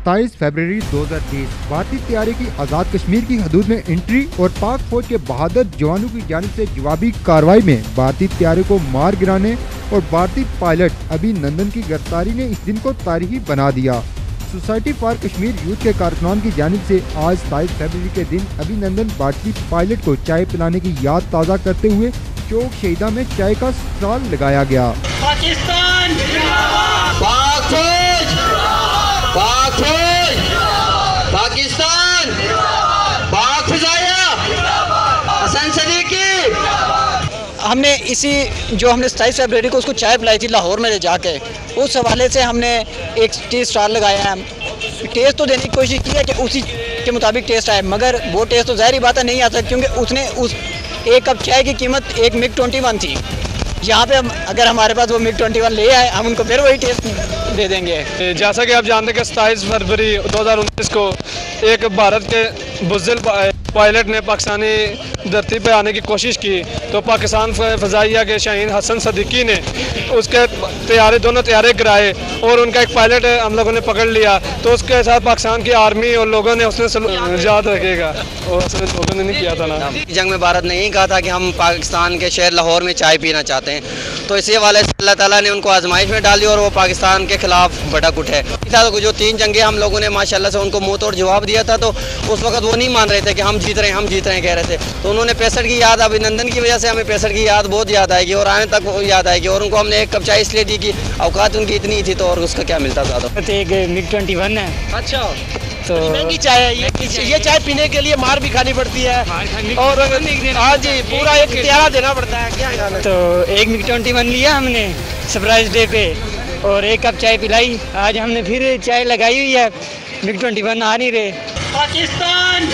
27 फरवरी 2023 भारतीय तैयारी की आज़ाद कश्मीर की हदूद में एंट्री और पाक फौज के बहादुर जवानों की जानिब से जवाबी कार्रवाई में भारतीय तैयारी को मार गिराने और भारतीय पायलट अभिनंदन की गिरफ्तारी ने इस दिन को तारीखी बना दिया। सोसाइटी फॉर कश्मीर यूथ के कारकुनान की जानिब से आज 27 फरवरी के दिन अभिनंदन भारतीय पायलट को चाय पिलाने की याद ताज़ा करते हुए चौक शहीदा में चाय का स्टॉल लगाया गया। पाकिस्तान पाक फौज, पाक फौज, पाकिस्तान, पाक फिजाया, हसन सदीकी। हमने हमने 27 फरवरी को उसको चाय पिलाई थी लाहौर में जाके, उस हवाले से हमने एक टी स्टॉल लगाया है। टेस्ट तो देने की कोशिश की है कि उसी के मुताबिक टेस्ट आए, मगर वो टेस्ट तो ज़ाहिर बात है नहीं आता, क्योंकि उसने उस एक कप चाय की कीमत एक मिग 21 थी। यहाँ पे अगर हमारे पास वो मिग 21 ले आए, हम उनको फिर वही टेस्ट दे देंगे। जैसा कि आप जानते हैं कि 27 फरवरी 2019 को एक भारत के बुज़दिल पायलट ने पाकिस्तानी धरती पर आने की कोशिश की, तो पाकिस्तान फ़ज़ाइया के शहीद हसन सदीकी ने उसके दोनों तैयारे गिराए और उनका एक पायलट हम लोगों ने पकड़ लिया। तो उसके साथ पाकिस्तान की आर्मी और लोगों ने उसने याद रखेगा, और उसने लोगों ने नहीं किया था ना। जंग में भारत ने यही कहा था कि हम पाकिस्तान के शहर लाहौर में चाय पीना चाहते हैं, तो इसी वाले से अल्लाह ताला ने उनको आजमाइश में डाली और वो पाकिस्तान के खिलाफ भड़क उठे। जो 3 जंगें हम लोगों ने माशाल्लाह से उनको मुँह तोड़ जवाब दिया था, तो उस वक्त वो नहीं मान रहे थे कि हम जीत रहे हैं कह रहे थे। तो उन्होंने 65 की याद, अभिनंदन की वजह से हमें 65 की याद बहुत याद आएगी और आने तक याद आएगी। और उनको हमने एक कप चाय इसलिए दी कि औकात उनकी इतनी थी, तो और उसका क्या मिलता था। तो एक मिग 21 है। अच्छा, तो महंगी चाय है ये चाय पीने के लिए मार भी खानी पड़ती है और हाँ जी पूरा एक त्यारा देना पड़ता है। क्या तो एक मिग 21 लिया हमने सरप्राइज डे पे और एक कप चाय पिलाई। आज हमने फिर चाय लगाई हुई है, मिग 21 आ नहीं रहे। पाकिस्तान